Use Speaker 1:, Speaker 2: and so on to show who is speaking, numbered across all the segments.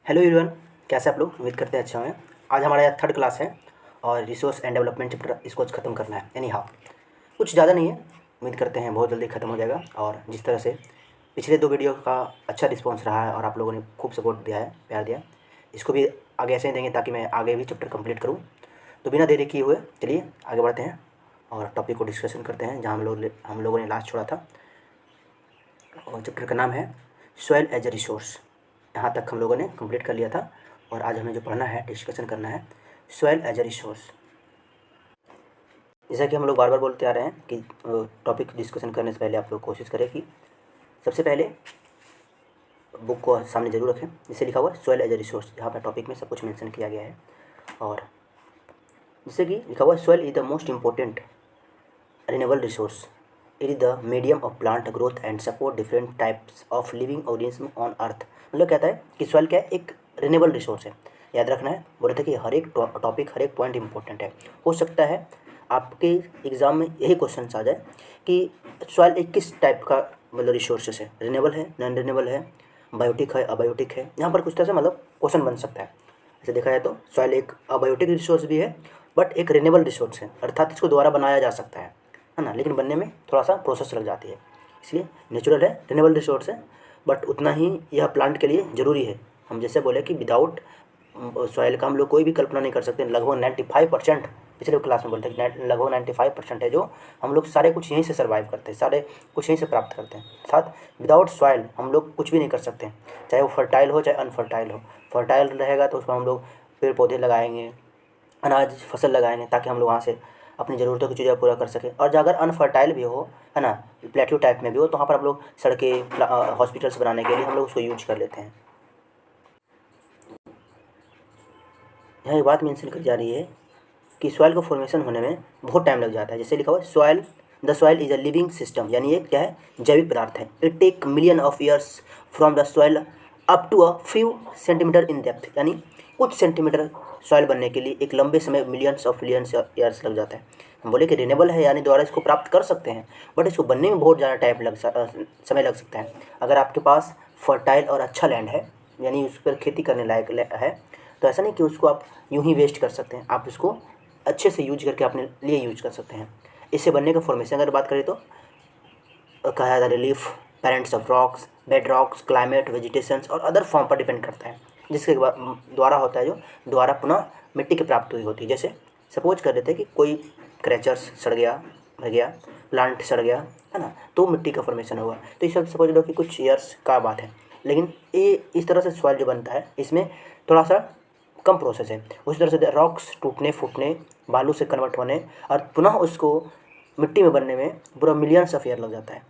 Speaker 1: Hello everyone, कैसे आप लोग? उम्मीद करते हैं अच्छे होंगे। आज हमारा यह थर्ड क्लास है और रिसोर्स एंड डेवलपमेंट चैप्टर इसको आज ख़त्म करना है। एनी हाउ कुछ ज़्यादा नहीं है, उम्मीद करते हैं बहुत जल्दी ख़त्म हो जाएगा। और जिस तरह से पिछले दो वीडियो का अच्छा रिस्पॉन्स रहा है और आप लोगों ने खूब सपोर्ट दिया है, प्यार दिया, इसको भी आगे ऐसे ही देंगे ताकि मैं आगे भी चैप्टर कंप्लीट करूँ। तो बिना देरी किए हुए चलिए आगे बढ़ते हैं और टॉपिक को डिस्कशन करते हैं जहाँ हम लोगों ने लास्ट छोड़ा था। और चैप्टर का नाम है सॉइल एज ए रिसोर्स। यहाँ तक हम लोगों ने कंप्लीट कर लिया था और आज हमें जो पढ़ना है, डिस्कशन करना है, सॉइल एज ए रिसोर्स। जैसा कि हम लोग बार बार बोलते आ रहे हैं कि टॉपिक डिस्कशन करने से पहले आप लोग कोशिश करें कि सबसे पहले बुक को सामने जरूर रखें जिससे लिखा हुआ है सॉइल एज ए रिसोर्स। यहाँ पर टॉपिक में सब कुछ मेंशन किया गया है और जिससे कि लिखा हुआ है soil is the most important renewable resource. It is the medium of plant growth and support different types of living organism on earth. मतलब कहता है कि सॉइल क्या है, एक रिन्यूएबल रिसोर्स है। याद रखना है, बोले थे कि हर एक टॉपिक, हर एक पॉइंट इंपॉर्टेंट है। हो सकता है आपके एग्ज़ाम में यही क्वेश्चन आ जाए कि सॉइल एक किस टाइप का मतलब रिसोर्सेस है, रिन्यूएबल है, नॉन रिन्यूएबल है, बायोटिक है, अबायोटिक है। यहाँ पर कुछ तरह से मतलब क्वेश्चन बन सकता है। ऐसे देखा जाए तो सॉइल एक अबायोटिक रिसोर्स भी है बट एक रिन्यूएबल रिसोर्स है, अर्थात इसको दोबारा बनाया जा सकता है ना, लेकिन बनने में थोड़ा सा प्रोसेस लग जाती है। इसलिए नेचुरल है, रिन्यूएबल रिसोर्स है, बट उतना ही यह प्लांट के लिए ज़रूरी है। हम जैसे बोले कि विदाउट सॉइल का हम लोग कोई भी कल्पना नहीं कर सकते। लगभग 95%, पिछले क्लास में बोलते हैं लगभग 95% है जो हम लोग सारे कुछ यहीं से सर्वाइव करते हैं, सारे कुछ यहीं से प्राप्त करते हैं। साथ विदाउट सॉइल हम लोग कुछ भी नहीं कर सकते, चाहे वो फर्टाइल हो चाहे अनफर्टाइल हो। फर्टाइल रहेगा तो उसमें हम लोग पेड़ पौधे लगाएंगे, अनाज फसल लगाएंगे ताकि हम लोग वहाँ से अपनी ज़रूरतों की चीज़ें पूरा कर सकें। और जो अगर अनफर्टाइल भी हो, है ना, प्लेट्यू टाइप में भी हो, तो वहाँ पर हम लोग सड़कें, हॉस्पिटल्स बनाने के लिए हम लोग उसको यूज कर लेते हैं। यहाँ एक बात मेंशन करी जा रही है कि सॉइल को फॉर्मेशन होने में बहुत टाइम लग जाता है। जैसे लिखा हुआ है soil, the soil is a living system, यानी ये क्या है, जैविक पदार्थ है। It take million of years from the soil up to a few centimetre in depth, यानी कुछ सेंटीमीटर सॉइल बनने के लिए एक लंबे समय मिलियंस ऑफ ईयर्स लग जाता है। हम बोले कि रिन्यूएबल है यानी द्वारा इसको प्राप्त कर सकते हैं, बट इसको बनने में बहुत ज़्यादा समय लग सकता है। अगर आपके पास फर्टाइल और अच्छा लैंड है, यानी उस पर खेती करने लायक है, तो ऐसा नहीं कि उसको आप यूं ही वेस्ट कर सकते हैं, आप इसको अच्छे से यूज करके अपने लिए यूज कर सकते हैं। इससे बनने का फॉर्मेशन अगर बात करें तो कहा जाता है relief, parents of rocks, bed rocks, climate, vegetations और अदर फॉर्म पर डिपेंड करता है, जिसके द्वारा होता है, जो द्वारा पुनः मिट्टी की प्राप्ति होती है। जैसे सपोज कर लेते हैं कि कोई क्रेचर्स सड़ गया, मर गया, प्लांट सड़ गया, है ना, तो मिट्टी का फॉर्मेशन होगा। तो इस सब सपोज लो कि कुछ ईयर्स का बात है, लेकिन ये इस तरह से सॉइल जो बनता है इसमें थोड़ा सा कम प्रोसेस है। उसी तरह से रॉक्स टूटने फूटने, बालू से कन्वर्ट होने और पुनः उसको मिट्टी में बनने में पूरा मिलियंस ऑफ ईयर लग जाता है।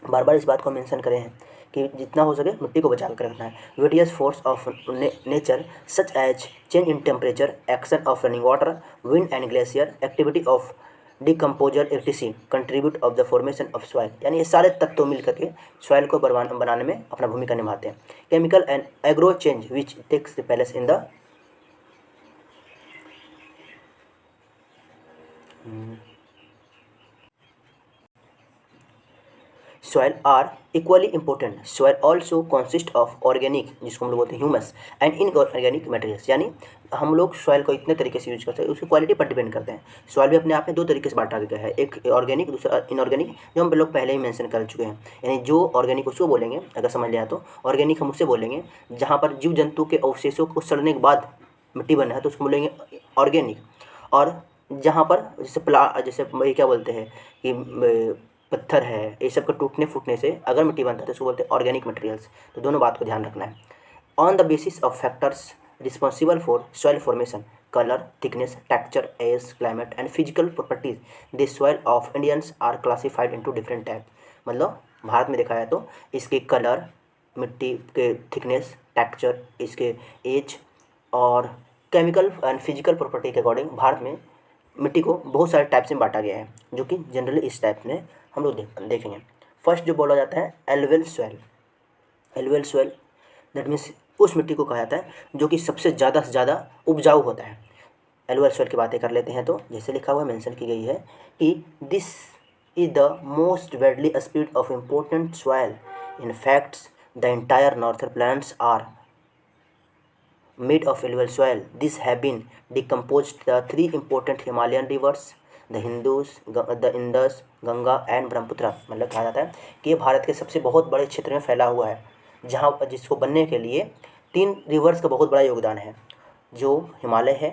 Speaker 1: बार बार इस बात को मेंशन करें हैं कि जितना हो सके मिट्टी को बचा कर रखना है। Various force of nature such as change in temperature, action of running water, wind and glacier, activity of decomposer etc contribute of the formation of soil, यानी ये सारे तत्व मिल करके सॉइल को बनाने में अपना भूमिका निभाते हैं। Chemical and agro change which takes the place in the soil are equally important. Soil also consists of organic, जिसको हम लोग बोलते हैं ह्यूमस, एंड इनऑर्गेनिक मटेरियल्स, यानी हम लोग सॉइल को इतने तरीके से यूज करते हैं, उसकी क्वालिटी पर डिपेंड करते हैं। सॉइल भी अपने आप में दो तरीके से बांटा गया है, एक ऑर्गेनिक, दूसरा इनऑर्गेनिक, जो हम लोग पहले ही मेंशन कर चुके हैं। यानी जो ऑर्गेनिक उसको बोलेंगे, अगर समझ लिया तो ऑर्गेनिक हम उससे बोलेंगे जहाँ पर जीव जंतु के अवशेषों को सड़ने के बाद मिट्टी बना है तो उसको बोलेंगे ऑर्गेनिक। और जहाँ पर जैसे ये क्या बोलते हैं कि पत्थर है, ये सब का टूटने फूटने से अगर मिट्टी बनता है तो उसको बोलते हैं ऑर्गेनिक मटेरियल्स। तो दोनों बात को ध्यान रखना है। On the basis of factors responsible for soil formation, colour, thickness, texture, age, climate and physical properties, the soil of Indians are classified into different type. मतलब भारत में देखा जाए तो इसके कलर, मिट्टी के थिकनेस, टेक्सचर, इसके एज और केमिकल एंड फिजिकल प्रॉपर्टी के अकॉर्डिंग भारत में मिट्टी को बहुत सारे टाइप्स में बांटा गया है, जो कि जनरली इस टाइप में हम लोग देखेंगे। फर्स्ट जो बोला जाता है alluvial soil. Alluvial soil that means उस मिट्टी को कहा जाता है जो कि सबसे ज़्यादा से ज़्यादा उपजाऊ होता है। एलुवियल सॉइल की बातें कर लेते हैं तो जैसे लिखा हुआ मेंशन की गई है कि this is the most widely spread of important soil. In facts the entire northern plains are made of alluvial soil. These have been decomposed the three important Himalayan rivers, the the Indus, Ganga and Brahmaputra. मतलब कहा जाता है कि ये भारत के सबसे बहुत बड़े क्षेत्र में फैला हुआ है, जहाँ जिसको बनने के लिए 3 रिवर्स का बहुत बड़ा योगदान है, जो हिमालय है,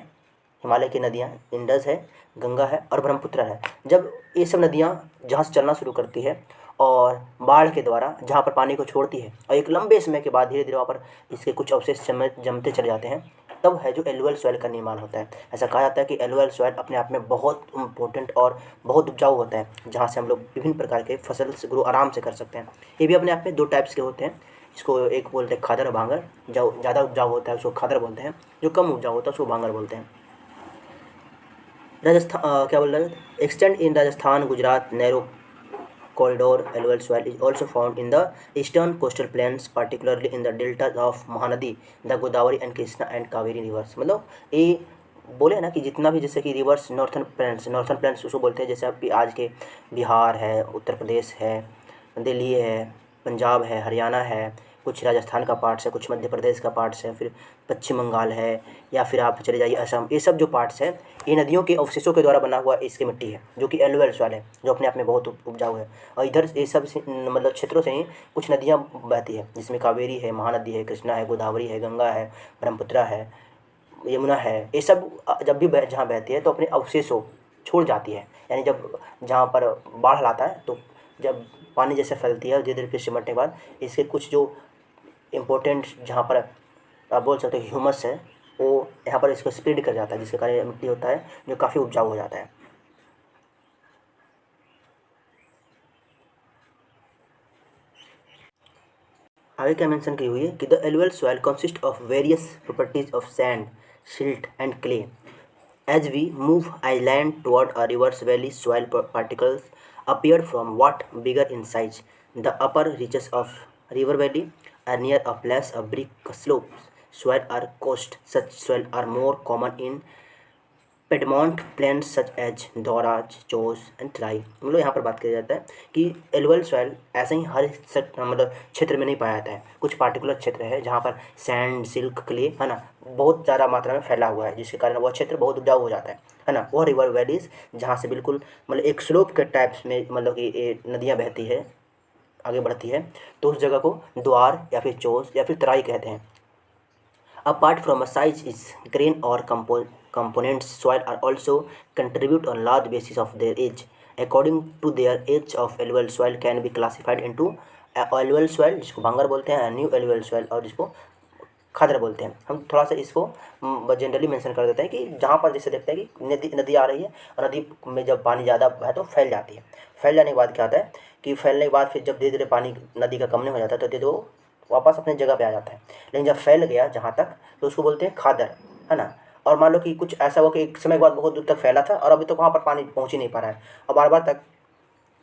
Speaker 1: हिमालय की नदियाँ इंडस है, गंगा है और ब्रह्मपुत्र है। जब ये सब नदियाँ जहाँ से चलना शुरू करती है और बाढ़ के द्वारा जहाँ पर पानी को छोड़ती है और एक लंबे समय के बाद धीरे धीरे वहाँ पर इसके कुछ अवशेष जमते चले जाते हैं, तब है जो एलुवियल सॉइल का निर्माण होता है। ऐसा कहा जाता है कि एलुवियल सॉइल अपने आप में बहुत इंपॉर्टेंट और बहुत उपजाऊ होता है, जहाँ से हम लोग विभिन्न प्रकार के फसल से ग्रो आराम से कर सकते हैं। ये भी अपने आप में 2 टाइप्स के होते हैं। इसको एक बोलते हैं खादर और भांगर। जो ज़्यादा उपजाऊ होता है उसको खादर बोलते हैं, जो कम उपजाऊ होता है उसको भांगर बोलते हैं। राजस्थान क्या बोल रहे हैं, extend in Rajasthan, Gujarat, narrow corridor. Alluvial soil is also found in the eastern coastal plains, particularly in the deltas of Mahanadi, the Godavari and Krishna and Kaveri rivers। मतलब ये बोले ना कि जितना भी जैसे कि रिवर्स नॉर्थन प्लेन्स उसको बोलते हैं, जैसे अभी आज के बिहार है, उत्तर प्रदेश है, दिल्ली है, पंजाब है, हरियाणा है, कुछ राजस्थान का पार्ट्स है, कुछ मध्य प्रदेश का पार्ट्स है, फिर पश्चिम बंगाल है, या फिर आप चले जाइए असम। ये सब जो पार्ट्स है ये नदियों के अवशेषों के द्वारा बना हुआ इसकी मिट्टी है, जो कि एलुवियल सॉइल है, जो अपने आप में बहुत उपजाऊ है। और इधर ये सब मतलब क्षेत्रों से ही कुछ नदियाँ बहती है, जिसमें कावेरी है, महानदी है, कृष्णा है, गोदावरी है, गंगा है, ब्रह्मपुत्र है, यमुना है। ये सब जब भी जहाँ बहती है तो अपने अवशेषों छोड़ जाती है, यानी जब जहाँ पर बाढ़ लाता है तो जब पानी जैसे फैलती है धीरे धीरे फिर सिमटने के बाद इसके कुछ जो इम्पोर्टेंट जहाँ पर आप बोल सकते हो ह्यूमस है, वो यहाँ पर इसको स्प्रेड कर जाता है, जिसके कारण मिट्टी होता है जो काफ़ी उपजाऊ हो जाता है। आगे क्या मेंशन की हुई है कि the alluvial soil consist of various properties of sand, silt and clay. As we move inland toward a river's valley, soil particles appear from what bigger in size. The upper reaches of river valley are near a place of brick slopes. Soil are coast. Such soil are more common in piedmont plains such as Duars, Chos and Terai. मतलब यहाँ पर बात किया जाता है कि alluvial soil ऐसे ही हर मतलब क्षेत्र में नहीं पाया जाता है। कुछ पार्टिकुलर क्षेत्र है जहाँ पर सैंड, सिल्क, क्ले है ना बहुत ज़्यादा मात्रा में फैला हुआ है, जिसके कारण वह क्षेत्र बहुत उपजाऊ हो जाता है ना। वह रिवर वैलीज जहाँ से बिल्कुल मतलब एक स्लोप के टाइप्स में मतलब कि नदियाँ बहती है, आगे बढ़ती है, तो उस जगह को द्वार या फिर चोस या फिर तराई कहते हैं। Apart from a size is grain or components, soil are also contribute on large basis of their age. According to their age of alluvial soil can be classified into alluvial soil जिसको भांगर बोलते हैं, new alluvial soil और जिसको खादर बोलते हैं। हम थोड़ा सा इसको जनरली मेंशन कर देते हैं कि जहाँ पर जैसे देखते हैं कि नदी आ रही है और नदी में जब पानी ज़्यादा है तो फैल जाती है। फैल जाने के बाद क्या होता है कि फैलने के बाद फिर जब धीरे धीरे पानी नदी का कमने हो जाता है तो धीरे वो वापस अपने जगह पे आ जाता है। लेकिन जब फैल गया जहाँ तक तो उसको बोलते हैं खादर, है ना। और मान लो कि कुछ ऐसा हुआ कि एक समय के बाद बहुत दूर तक फैला था और अभी तक वहाँ पर पानी पहुँच ही नहीं पा रहा है और बार बार तक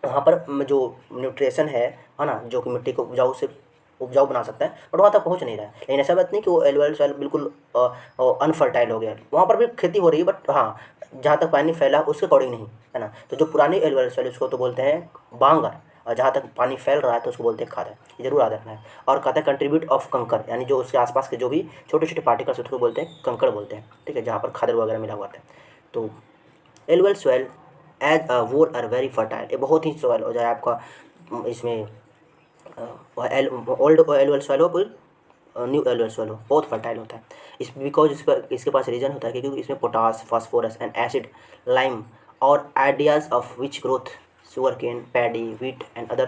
Speaker 1: वहाँ पर जो न्यूट्रिशन है ना, जो कि मिट्टी को उपजाऊ बना सकता है, बट वहाँ तक पहुँच नहीं रहा है। लेकिन ऐसा बात नहीं कि वो एलुवियल सॉइल बिल्कुल अनफर्टाइल हो गया, वहाँ पर भी खेती हो रही है, बट हाँ जहाँ तक पानी फैला उसके अकॉर्डिंग नहीं, है ना। तो जो पुरानी एलुवियल सॉइल उसको तो बोलते हैं बांगर, और जहाँ तक पानी फैल रहा है तो उसको बोलते हैं खादर। ये जरूर याद रखना है। और कहते हैं कंट्रीब्यूट ऑफ कंकर, यानी जो उसके आसपास के जो भी छोटे छोटे पार्टिकल्स उसको बोलते हैं कंकड़ बोलते हैं, ठीक है, जहाँ पर खादर वगैरह मिला हुआ है। तो alluvial soil as a whole are very fertile, ये बहुत ही सॉइल हो जाए आपका इसमें ओल्ड एलुवियल सॉइल हो फिर न्यू एलुवियल सॉइल हो, बहुत फर्टाइल होता है। इस बिकॉज इसके पास रीजन होता है क्योंकि इसमें potash, phosphorus and acid, lime और ideas of which growth sugar cane, paddy, wheat and other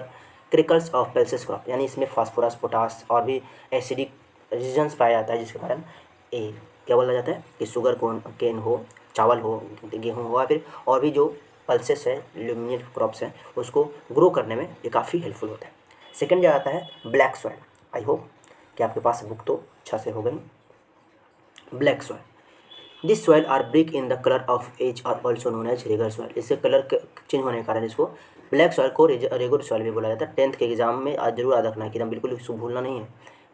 Speaker 1: क्रिकल्स ऑफ पल्सेस क्रॉप, यानी इसमें फास्फोरस, पोटास और भी एसिडिक रीजन्स पाया जाता है, जिसके कारण ए क्या बोला जाता है कि शुगर केन हो, चावल हो, गेहूँ हो, या फिर और भी जो पल्सेस है, ल्यूमिनियर क्रॉप्स हैं, उसको ग्रो करने में ये काफ़ी हेल्पफुल होता है। सेकेंड जो आता है ब्लैक सॉइल। आई होप कि आपके पास बुक तो अच्छा से हो गई। Black soil, this soil are brick in the colour of as और also known as regur soil. इससे कलर चेंज होने के कारण इसको ब्लैक सॉइल को रेगर सॉइल भी बोला जाता है। 10th के एग्जाम में आज जरूर याद रखना है कि एकदम बिल्कुल इसको भूलना नहीं है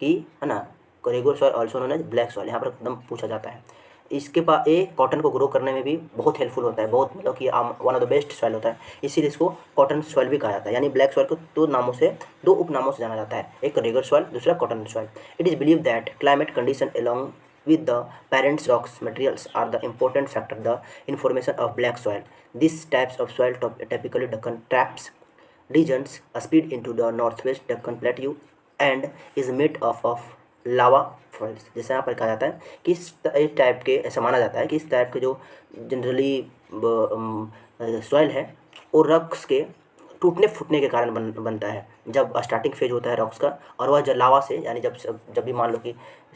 Speaker 1: कि, है ना, regur soil also known as black soil, यहाँ पर एकदम पूछा जाता है। इसके पास ये कॉटन को ग्रो करने में भी बहुत हेल्पफुल होता है, बहुत मतलब कि one of the best soil होता है, इसीलिए इसको कॉटन सॉइल भी कहा जाता है। यानी ब्लैक सॉइल को दो उपनामों से जाना जाता है, एक रेगर सॉइल, दूसरा cotton soil. It is believe that climate condition along with the parent rocks materials are the important factor the information of black soil. These types of soil typically Deccan traps regions spread into the northwest Deccan plateau and is made of lava flows. जैसे यहाँ पर कहा जाता है कि इस type के, ऐसा माना जाता है कि इस टाइप के जो जनरली सॉइल है वो रॉक्स के टूटने फूटने के कारण बनता है जब स्टार्टिंग फेज होता है रॉक्स का, और वह जब लावा से, यानी जब भी मान लो कि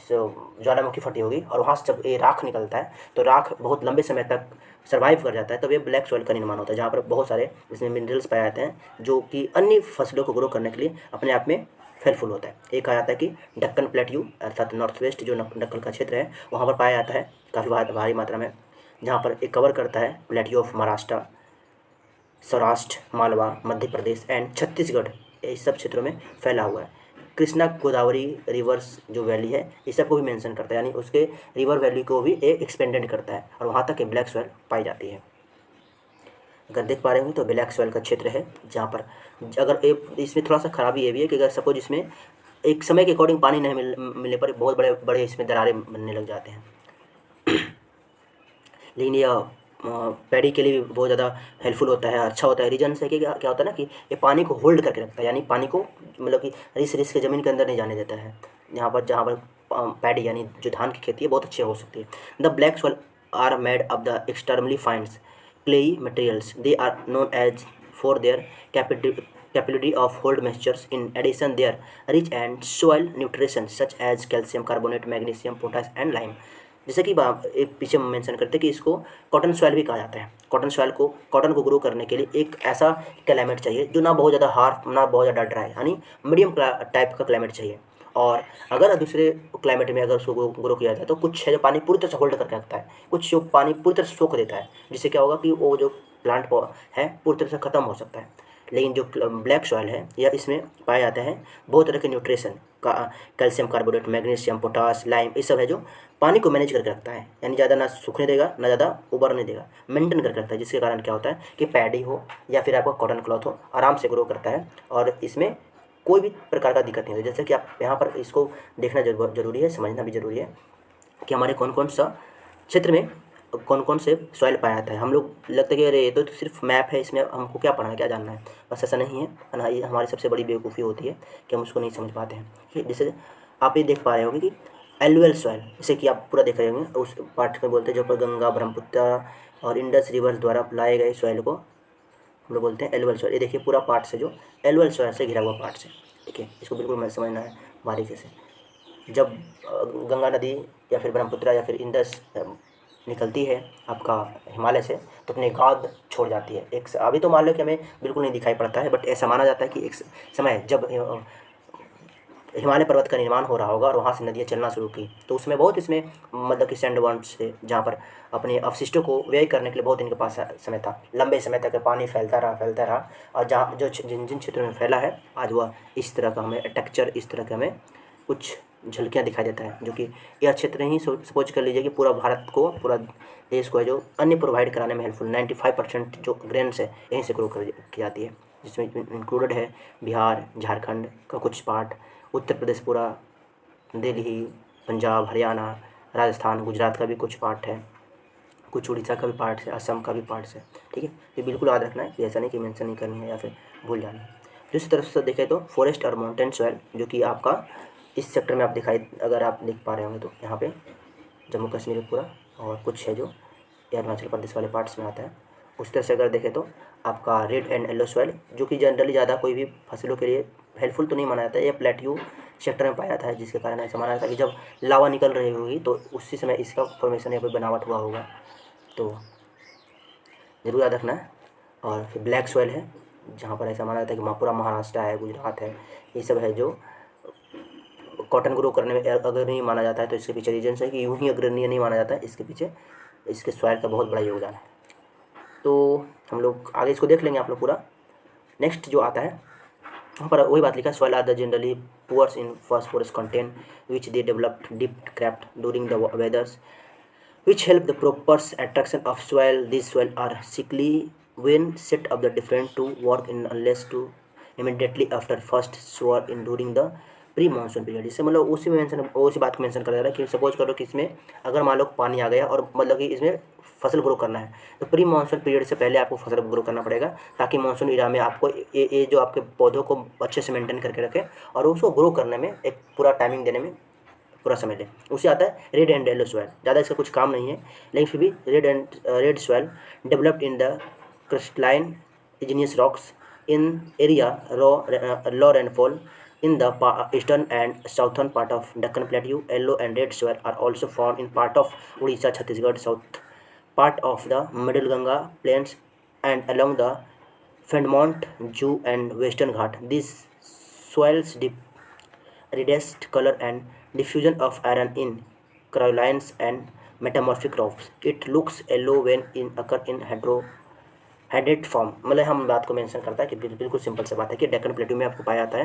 Speaker 1: ज्वालामुखी फटी होगी और वहाँ से जब ये राख निकलता है तो राख बहुत लंबे समय तक सर्वाइव कर जाता है, तब ये ब्लैक सॉइल का निर्माण होता है, जहाँ पर बहुत सारे इसमें मिनरल्स पाए जाते हैं जो कि अन्य फसलों को ग्रो करने के लिए अपने आप में हेल्पफुल होता है। एक कहा जाता है कि डक्कन प्लेट्यू अर्थात नॉर्थ वेस्ट जो डक्कन का क्षेत्र है वहाँ पर पाया जाता है काफ़ी भारी मात्रा में, जहाँ पर एक कवर करता है plateau of Maharashtra, Saurashtra, Malwa, Madhya Pradesh and Chhattisgarh, इस सब क्षेत्रों में फैला हुआ है। कृष्णा गोदावरी रिवर्स जो वैली है इस सब को भी मेंशन करता है, यानी उसके रिवर वैली को भी एक्सपेंडेड करता है और वहाँ तक ये ब्लैक सॉइल पाई जाती है। अगर देख पा रहे होंगे तो ब्लैक सॉइल का क्षेत्र है जहाँ पर अगर इसमें थोड़ा सा खराबी ये भी है कि अगर सपोज इसमें एक समय के अकॉर्डिंग पानी नहीं मिलने पर बहुत बड़े बड़े इसमें दरारें बनने लग जाते हैं। लेकिन यह पैडी के लिए भी बहुत ज़्यादा हेल्पफुल होता है, अच्छा होता है। रीजन से कि क्या होता है ना कि ये पानी को होल्ड करके रखता है, यानी पानी को मतलब कि रिस के ज़मीन के अंदर नहीं जाने देता है। जहाँ पर पैडी यानी जो धान की खेती है बहुत अच्छी हो सकती है। The black soil are made of the extremely fines clay materials. They are known as for their capability of hold moistures. In addition, they are rich and soil nutrition such as calcium carbonate, magnesium, potash and lime. जैसे कि एक पीछे mention करते हैं कि इसको cotton soil भी कहा जाता है। कॉटन को ग्रो करने के लिए एक ऐसा क्लाइमेट चाहिए जो ना बहुत ज़्यादा हार्ड ना बहुत ज़्यादा ड्राई, यानी मीडियम टाइप का क्लाइमेट चाहिए। और अगर दूसरे क्लाइमेट में अगर उसको ग्रो किया जाए तो कुछ है जो पानी पूरी तरह से होल्ड करके रखता है, कुछ जो पानी पूरी तरह से सोख देता है, जिससे क्या होगा कि वो जो प्लांट है पूरी तरह से ख़त्म हो सकता है। लेकिन जो ब्लैक सॉइल है या इसमें पाए जाते हैं बहुत तरह के न्यूट्रिशन का, calcium carbonate, magnesium, potash, lime, ये सब है जो पानी को मैनेज करके रखता है, यानी ज़्यादा ना सूखने देगा ना ज़्यादा उबरने देगा, मेंटेन करके रखता है, जिसके कारण क्या होता है कि पैडी हो या फिर आपका कॉटन क्लॉथ हो आराम से ग्रो करता है और इसमें कोई भी प्रकार का दिक्कत नहीं होती। जैसे कि आप यहाँ पर इसको देखना जरूरी है, समझना भी जरूरी है कि हमारे कौन कौन सा क्षेत्र में कौन कौन से सॉइल पाया जाता है। हम लोग लगता है कि अरे ये तो सिर्फ मैप है, इसमें हमको क्या पढ़ना है, क्या जानना है, बस ऐसा नहीं है ना। ये हमारी सबसे बड़ी बेवकूफ़ी होती है कि हम उसको नहीं समझ पाते हैं। जैसे आप ये देख पा रहे होंगे कि एलुअल सॉइल, जैसे कि आप पूरा देख रहे होंगे उस पार्ट में बोलते हैं जो पर गंगा, ब्रह्मपुत्र और इंडस रिवर्स द्वारा लाए गए सॉइल को हम लोग बोलते हैं एलुअल सॉइल। ये देखिए पूरा पार्ट से जो एलुअल सॉइल से घिरा हुआ पार्ट से, देखिए इसको बिल्कुल समझना है बारीकी से। जब गंगा नदी या फिर ब्रह्मपुत्र या फिर इंडस निकलती है आपका हिमालय से तो अपने गाद छोड़ जाती है। एक अभी तो मान लो कि हमें बिल्कुल नहीं दिखाई पड़ता है, बट ऐसा माना जाता है कि एक समय जब हिमालय पर्वत का निर्माण हो रहा होगा और वहाँ से नदियाँ चलना शुरू की तो उसमें बहुत इसमें मतलब कि सैंड वर्म्स थे, जहाँ पर अपने अवशिष्टों को व्यय करने के लिए बहुत इनके पास समय था। लंबे समय तक पानी फैलता रहा और जहाँ जिन क्षेत्रों में फैला है आज वह इस तरह का हमें टेक्चर, इस तरह का हमें कुछ झलकियाँ दिखाई देता है, जो कि यह क्षेत्र ही सपोज कर लीजिए कि पूरा भारत को, पूरा देश को है जो अन्य प्रोवाइड कराने में हेल्पफुल। 95% जो ग्रेन्स है यहीं से ग्रो की जाती है, जिसमें इंक्लूडेड है बिहार, झारखंड का कुछ पार्ट, उत्तर प्रदेश पूरा, दिल्ली, पंजाब, हरियाणा, राजस्थान, गुजरात का भी कुछ पार्ट है, कुछ उड़ीसा का भी पार्ट है, असम का भी पार्ट है। ठीक है, ये बिल्कुल याद रखना है कि ऐसा नहीं कि मेंशन नहीं करनी है या फिर भूल जाना है। दूसरी तरफ से देखें तो फॉरेस्ट और माउंटेन सॉइल, जो कि आपका इस सेक्टर में आप अगर आप देख पा रहे होंगे तो यहाँ पे जम्मू कश्मीर पूरा और कुछ है जो अरुणाचल प्रदेश वाले पार्ट्स में आता है। उस तरह से अगर देखें तो आपका रेड एंड येलो सॉइल, जो कि जनरली ज़्यादा कोई भी फसलों के लिए हेल्पफुल तो नहीं माना जाता है, ये प्लेट्यू सेक्टर में पाया जाता है, जिसके कारण ऐसा माना जाता है कि जब लावा निकल रही होगी तो उसी समय इसका फॉर्मेशन या कोई बनावट हुआ होगा, तो ज़रूर याद रखना है। और फिर ब्लैक सॉइल है जहाँ पर ऐसा माना जाता है कि पूरा महाराष्ट्र है, गुजरात है, ये सब है जो कॉटन ग्रो करने में अगर नहीं माना जाता है तो इसके पीछे रीजन है कि यूँ ही अग्रणीय नहीं माना जाता है, इसके पीछे इसके सॉइल का बहुत बड़ा योगदान है। तो हम लोग आगे इसको देख लेंगे आप लोग पूरा। नेक्स्ट जो आता है वहाँ पर वही बात लिखा है, soil are the generally poors in phosphorus content which they developed deep cracks during the weathers which help the proper attraction of soil. These soil are sickly when set of the different to work in unless to immediately after first shower in during the pre monsoon period, जिससे मतलब उसी बात को mention करा जा रहा है कि सपोज करो कि इसमें अगर मान लो पानी आ गया और मतलब कि इसमें फसल ग्रो करना है, तो प्री मानसून पीरियड से पहले आपको फसल ग्रो करना पड़ेगा, ताकि मानसून इरा में आपको ये जो आपके पौधों को अच्छे से मेंटेन करके रखे और उसको ग्रो करने में एक पूरा टाइमिंग देने में पूरा समय ले। उसे आता है रेड एंड येलो सॉइल, ज़्यादा इसका कुछ काम नहीं है, लेकिन फिर भी red soil developed in the crystalline igneous rocks in area low rainfall in the eastern and southern part of Deccan Plateau. Yellow and red soil are also found in part of Odisha, Chhattisgarh, south part of the Middle Ganga plains and along the Piedmont, Jew and Western Ghat. These soils redest color and diffusion of iron in corallines and metamorphic rocks. It looks yellow when in occur in hydrate form, मतलब हम बात को mention करता है कि बिल्कुल simple सी बात है कि डेक्कन प्लेटू में आपको पाया जाता है।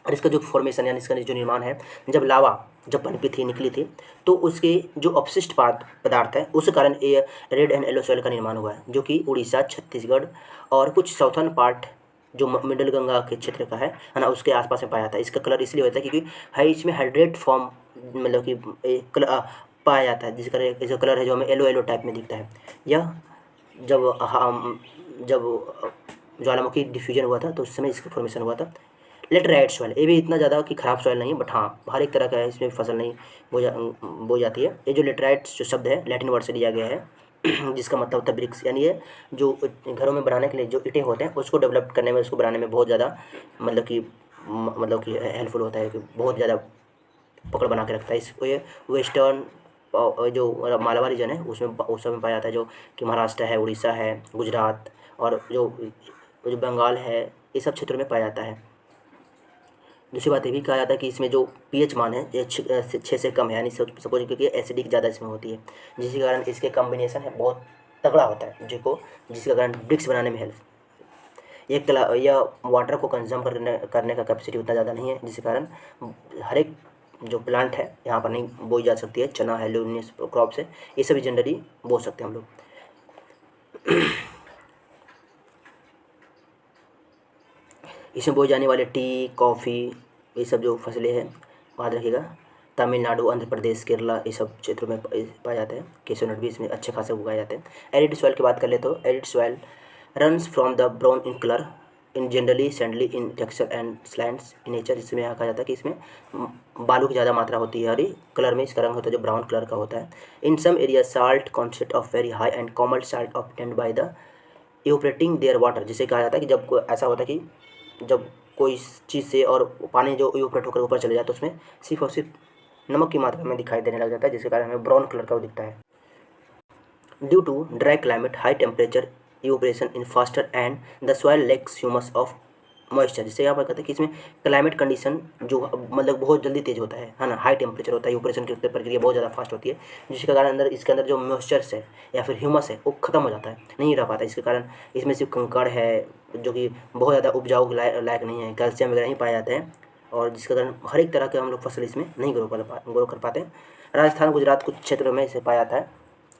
Speaker 1: और इसका जो फॉर्मेशन यानी इसका जो निर्माण है, जब लावा जब पनपी थी निकली थी तो उसके जो अपशिष्ट पदार्थ है उस कारण ये रेड एंड येलो सॉइल का निर्माण हुआ है, जो कि उड़ीसा, छत्तीसगढ़ और कुछ साउथर्न पार्ट जो मिडल गंगा के क्षेत्र का है ना, उसके आसपास में पाया जाता है। इसका कलर इसलिए होता है क्योंकि है इसमें हाइड्रेट फॉर्म मतलब कि पाया जाता है, जिसका कलर है जो हमें येलो येलो टाइप में दिखता है। यह जब ज्वालामुखी डिफ्यूजन हुआ था तो उस समय इसका फॉर्मेशन हुआ था। लेटराइट सॉइल, ये भी इतना ज़्यादा कि ख़राब सॉइल नहीं है, बट हाँ हर एक तरह का है, इसमें फसल नहीं बो जाती है। ये जो लेटराइट जो शब्द है लैटिन वर्ड से लिया गया है जिसका मतलब होता है ब्रिक्स, यानी ये जो घरों में बनाने के लिए जो ईंटें होते हैं उसको डेवलप करने में, उसको बनाने में बहुत ज़्यादा मतलब कि हेल्पफुल होता है, कि बहुत ज़्यादा पकड़ बना के रखता है इसको। ये वेस्टर्न जो मालवा रीजन है उसमें उस समय पाया जाता है, जो कि महाराष्ट्र है, उड़ीसा है, गुजरात और जो बंगाल है, ये सब क्षेत्रों में पाया जाता है। दूसरी बात ये भी कहा जाता है कि इसमें जो पीएच मान है ये 6 से कम है, यानी सपोज क्योंकि एसिडिक ज़्यादा इसमें होती है, जिसके कारण इसके कॉम्बिनेशन है बहुत तगड़ा होता है, जिसके कारण ब्रिक्स बनाने में हेल्प। यह वाटर को कंज्यूम करने का कैपेसिटी उतना ज़्यादा नहीं है, जिसके कारण हर एक जो प्लांट है यहाँ पर नहीं बोई जा सकती है। चना है, ल्यूमिनस क्रॉप्स है, ये सभी जनरली बो सकते हैं हम लोग। इसमें बोई जाने वाले टी, कॉफ़ी, ये सब जो फसलें हैं याद रखिएगा, तमिलनाडु, आंध्र प्रदेश, केरला, ये सब क्षेत्रों में पाए जाते हैं। केसोनट भी इसमें अच्छे खासे उगाए जाते हैं। एरिड सॉइल की बात कर ले तो arid soil runs from the brown in colour in generally sandy in texture and saline in nature, जिसमें यहाँ कहा जाता है कि इसमें बालू की ज़्यादा मात्रा होती है, हरी कलर में इसका रंग होता है जो ब्राउन कलर का होता है। In some area salt content of very high and common salt obtained by the evaporating their water, जिसे कहा जाता है कि जब ऐसा होता है कि जब कोई चीज़ से और पानी जो इवोपरेट होकर ऊपर चले जाए तो उसमें सिर्फ और सिर्फ नमक की मात्रा में दिखाई देने लग जाता है, जिसके कारण हमें ब्राउन कलर का वो दिखता है। Due to dry climate, high temperature, evaporation in faster and the soil lacks humus of moisture, जिससे यहाँ पर कहते हैं कि इसमें क्लाइमेट कंडीशन जो मतलब बहुत जल्दी तेज होता है ना, हाई टेम्परेचर होता है, इवोपरेशन की प्रक्रिया बहुत ज़्यादा फास्ट होती है, जिसके कारण इसके अंदर जो मॉइस्चर्स है या फिर ह्यूमस है वो ख़त्म हो जाता है, नहीं रह पाता। इसके कारण इसमें सिर्फ कंकड़ है जो कि बहुत ज़्यादा उपजाऊ लायक नहीं है, कैल्शियम वगैरह नहीं पाए जाते हैं, और जिसके कारण हर एक तरह के हम लोग फसल इसमें नहीं ग्रो कर पाते हैं। राजस्थान, गुजरात कुछ क्षेत्रों में इसे पाया जाता है,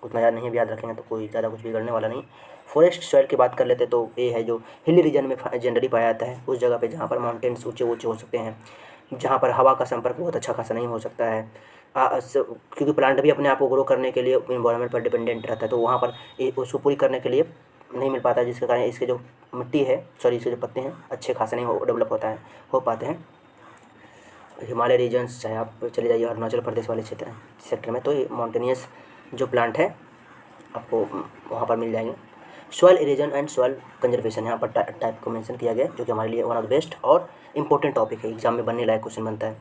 Speaker 1: उतना याद नहीं है, याद रखेंगे तो कोई ज़्यादा कुछ बिगड़ने वाला नहीं। फॉरेस्ट सॉइल की बात कर लेते तो ये है जो हिली रीजन में जनरली पाया जाता है, उस जगह पे जहाँ पर माउंटेन्स ऊँचे ऊँचे हो सकते हैं, जहाँ पर हवा का संपर्क बहुत अच्छा खासा नहीं हो सकता है, क्योंकि प्लांट भी अपने आप को ग्रो करने के लिए इन्वायरमेंट पर डिपेंडेंट रहता है, तो वहाँ पर उसको पूरी करने के लिए नहीं मिल पाता है, जिसके कारण इसके जो मिट्टी है इसके जो पत्ते हैं अच्छे खासे नहीं डेवलप हो पाते हैं। हिमालय रीजन्स चाहे आप चले जाइए अरुणाचल प्रदेश वाले सेक्टर में, तो ये माउंटेनियस जो प्लांट है आपको वहाँ पर मिल जाएंगे। Soil erosion and soil conservation यहाँ पर टाइप को मेंशन किया गया, जो कि हमारे लिए वन ऑफ द बेस्ट और इंपॉर्टेंट टॉपिक है, एग्जाम में बनने लायक क्वेश्चन बनता है।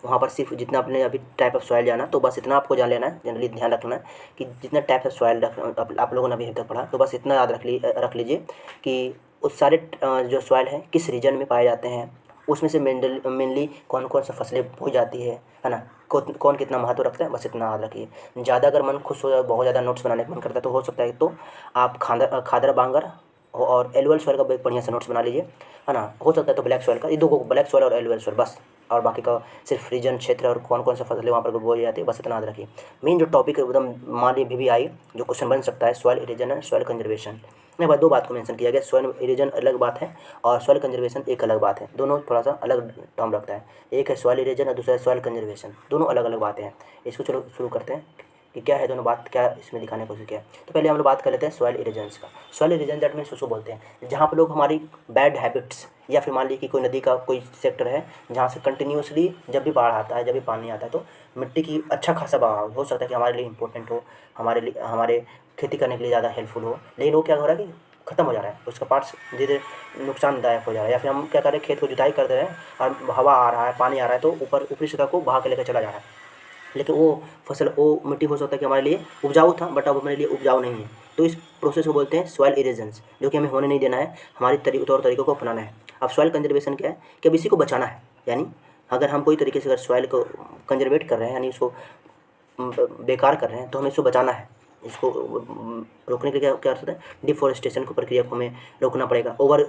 Speaker 1: वहाँ पर सिर्फ जितना आपने अभी टाइप ऑफ सॉइल जाना तो बस इतना आपको जान लेना है, जनरली ध्यान रखना है कि जितना टाइप ऑफ सॉइल आप लोगों ने अभी तक पढ़ा, तो बस इतना याद रख लीजिए कि उस सारे जो सॉइल हैं किस रीजन में पाए जाते हैं, उसमें से मेनली कौन कौन सा फसलें बोई जाती है ना, कौन कितना महत्व रखता है, बस इतना याद रखिए। ज़्यादा अगर मन खुश हो जाए, बहुत ज़्यादा नोट्स बनाने का मन करता है, तो हो सकता है तो आप खादर बांगर और एलुअल सॉइल का एक बढ़िया से नोट्स बना लीजिए, है ना। हो सकता है तो ब्लैक सॉइल का, ये दो को, ब्लैक सॉइल और एलुअल सॉइल बस, और बाकी का सिर्फ रीजन क्षेत्र और कौन कौन सा फसल है वहाँ पर बोली जाती है, बस इतना याद रखिए। मेन जो टॉपिक एकदम मान लीजिए भी आई जो क्वेश्चन बन सकता है, soil erosion and soil conservation. नहीं भाई, दो बात को मेंशन किया गया, सॉइल इरोजन अलग बात है और सॉइल कंजर्वेशन एक अलग बात है, दोनों थोड़ा सा अलग टर्म रखता है। एक है सॉइल इरोजन और दूसरा है सॉइल कंजर्वेशन, दोनों अलग अलग बातें हैं। इसको चलो शुरू करते हैं कि क्या है दोनों बात, क्या इसमें दिखाने की कोशिश किया है। तो पहले हम लोग बात कर लेते हैं सॉइल इरोजन्स का। सॉइल इरोजन दैट मीन्स उसको बोलते हैं जहाँ पर लोग हमारी बैड हैबिट्स, या फिर मान लीजिए कि कोई नदी का कोई सेक्टर है जहाँ से कंटिन्यूसली जब भी बाढ़ आता है, जब भी पानी आता है, तो मिट्टी की अच्छा खासा बहाव हो सकता है कि हमारे लिए इंपॉर्टेंट हो, हमारे लिए, हमारे खेती करने के लिए ज़्यादा हेल्पफुल हो, लेकिन वो क्या हो रहा है कि ख़त्म हो जा रहा है, उसका पार्ट्स धीरे धीरे नुकसानदायक हो जा रहा है। या फिर हम क्या कर रहे हैं, खेत को जुताई कर दे रहे हैं और हवा आ रहा है, पानी आ रहा है, तो ऊपर ऊपरी सतह को बहा के लेकर चला जा रहा है, लेकिन वो फसल, वो मिट्टी हो सकता है कि हमारे लिए उपजाऊ था बट अब हमारे लिए उपजाऊ नहीं है। तो इस प्रोसेस को बोलते हैं सॉइल इरोजन्स, जो कि हमें होने नहीं देना है, हमारी तौर तरीकों को अपनाना है। अब सॉइल कंजर्वेशन क्या है कि अब इसी को बचाना है, यानी अगर हम कोई तरीके से अगर सॉइल को कंजर्वेट कर रहे हैं, यानी उसको बेकार कर रहे हैं, तो हमें इसको बचाना है। इसको रोकने के क्या क्या होता है, डिफॉरेस्टेशन की प्रक्रिया को हमें रोकना पड़ेगा, ओवर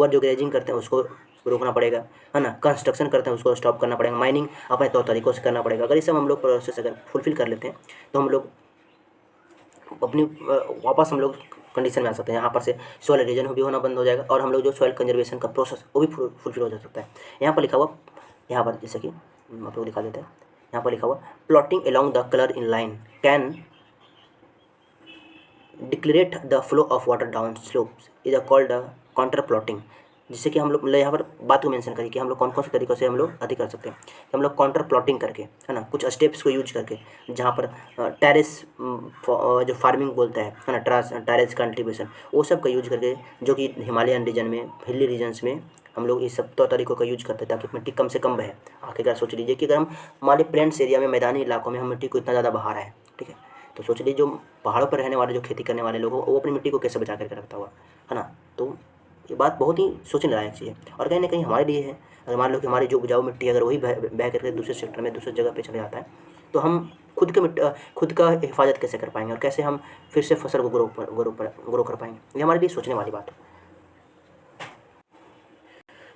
Speaker 1: जो ग्रेजिंग करते हैं उसको रोकना पड़ेगा, है ना। कंस्ट्रक्शन करते हैं उसको स्टॉप करना पड़ेगा, माइनिंग अपने तौर तरीक़ों से करना पड़ेगा। अगर ये सब हम लोग प्रोसेस अगर फुलफिल कर लेते हैं तो हम लोग अपनी वापस हम लोग कंडीशन में आ सकते हैं, यहाँ पर से सॉइल इरोजन भी होना बंद हो जाएगा और हम लोग जो सॉइल कंजर्वेशन का प्रोसेस वो भी फुलफिल हो जा सकता है। यहाँ पर लिखा हुआ, यहाँ पर जैसे कि आप लोग दिखा देते हैं, यहाँ पर लिखा हुआ plotting along the colour in line can declarate the flow of water down slopes is called contour plotting. जिससे कि हम लोग यहाँ पर बात को मेंशन करिए कि हम लोग कौन कौन से तरीक़ों से हम लोग अधिक कर सकते हैं। तो हम लोग काउंटर प्लॉटिंग करके, है ना, कुछ स्टेप्स को यूज करके, जहाँ पर टेरेस जो फार्मिंग बोलता है ना, टेरेस कल्टीवेशन, वो सब का यूज करके, जो कि हिमालयन रीजन में, हिली रीजन्स में हम लोग इस सब तरीक़ों का यूज करते हैं ताकि मिट्टी कम से कम बहे। आखिरकार सोच लीजिए कि अगर हम हमारे प्लेन्स एरिया में, मैदानी इलाकों में हम मिट्टी को इतना ज़्यादा बहा रहे हैं, ठीक है, तो सोच लीजिए जो पहाड़ों पर रहने वाले, जो खेती करने वाले लोग, वो अपनी मिट्टी को कैसे बचा करके रखता हुआ, है ना। तो ये बात बहुत ही सोचने लायक चीज़ है और कहीं ना कहीं हमारे लिए है। अगर मान लो कि हमारी जो उपजाऊ मिट्टी अगर वही बह करके दूसरे सेक्टर में, दूसरी जगह पे चले जाता है, तो हम खुद का हिफाजत कैसे कर पाएंगे और कैसे हम फिर से फसल को ग्रो कर पाएंगे, ये हमारे लिए सोचने वाली बात है।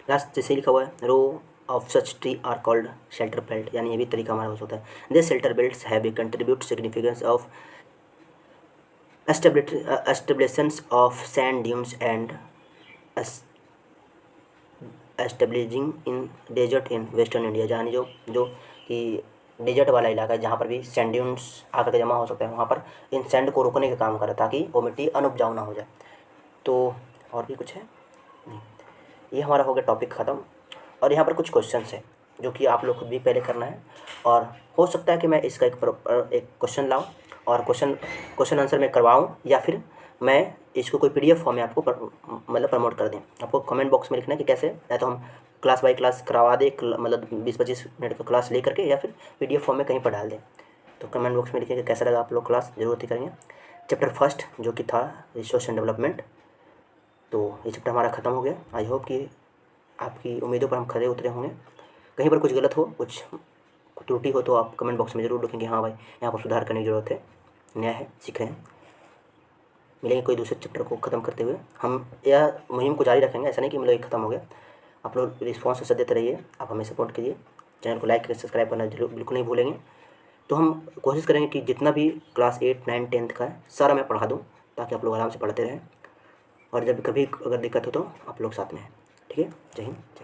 Speaker 1: लास्ट जैसे लिखा हुआ है, row of such tree are called shelter belt, यानी ये भी तरीका हमारा हो सकता है। This shelter belts have contribute significance of establishments of sand dunes and establishing in desert in western India, जहाँ जो जो कि डेजर्ट वाला इलाका है जहाँ पर भी सैंड ड्यून्स आकर के जमा हो सकते हैं, वहाँ पर इन सैंड को रोकने का काम करे ताकि वो मिट्टी अनउपजाऊ ना हो जाए। तो और भी कुछ है नहीं, ये हमारा हो गया टॉपिक ख़त्म। और यहाँ पर कुछ क्वेश्चंस है जो कि आप लोग खुद भी पहले करना है, और हो सकता है कि मैं इसका एक क्वेश्चन लाऊं और क्वेश्चन आंसर मैं करवाऊं, या फिर मैं इसको कोई PDF फॉर्म में आपको मतलब प्रमोट कर दें। आपको कमेंट बॉक्स में लिखना है कि कैसे, या तो हम क्लास बाय क्लास करवा दें, मतलब 20-25 मिनट का क्लास ले करके, या फिर PDF फॉर्म में कहीं पर डाल दें। तो कमेंट बॉक्स में लिखिए कि कैसा लगा आप लोग क्लास, जरूर ही करेंगे। चैप्टर फर्स्ट जो कि था रिसोर्स एंड डेवलपमेंट, तो ये चैप्टर हमारा ख़त्म हो गया। आई होप कि आपकी उम्मीदों पर हम खरे उतरे होंगे। कहीं पर कुछ गलत हो, कुछ त्रुटि हो, तो आप कमेंट बॉक्स में ज़रूर लिखेंगे हाँ भाई यहाँ पर सुधार करने की ज़रूरत है, नया है, सीख रहे हैं। मिलेंगे कोई दूसरे चैप्टर को ख़त्म करते हुए, हम यह मुहिम को जारी रखेंगे। ऐसा नहीं कि मतलब ये ख़त्म हो गया। आप लोग रिस्पॉन्स ऐसा देते रहिए, आप हमें सपोर्ट कीजिए, चैनल को लाइक करके सब्सक्राइब करना बिल्कुल नहीं भूलेंगे। तो हम कोशिश करेंगे कि जितना भी क्लास 8, 9, 10 का है सारा मैं पढ़ा दूँ, ताकि आप लोग आराम से पढ़ते रहें, और जब कभी अगर दिक्कत हो तो आप लोग साथ में हैं। ठीक है, जय हिंद, जय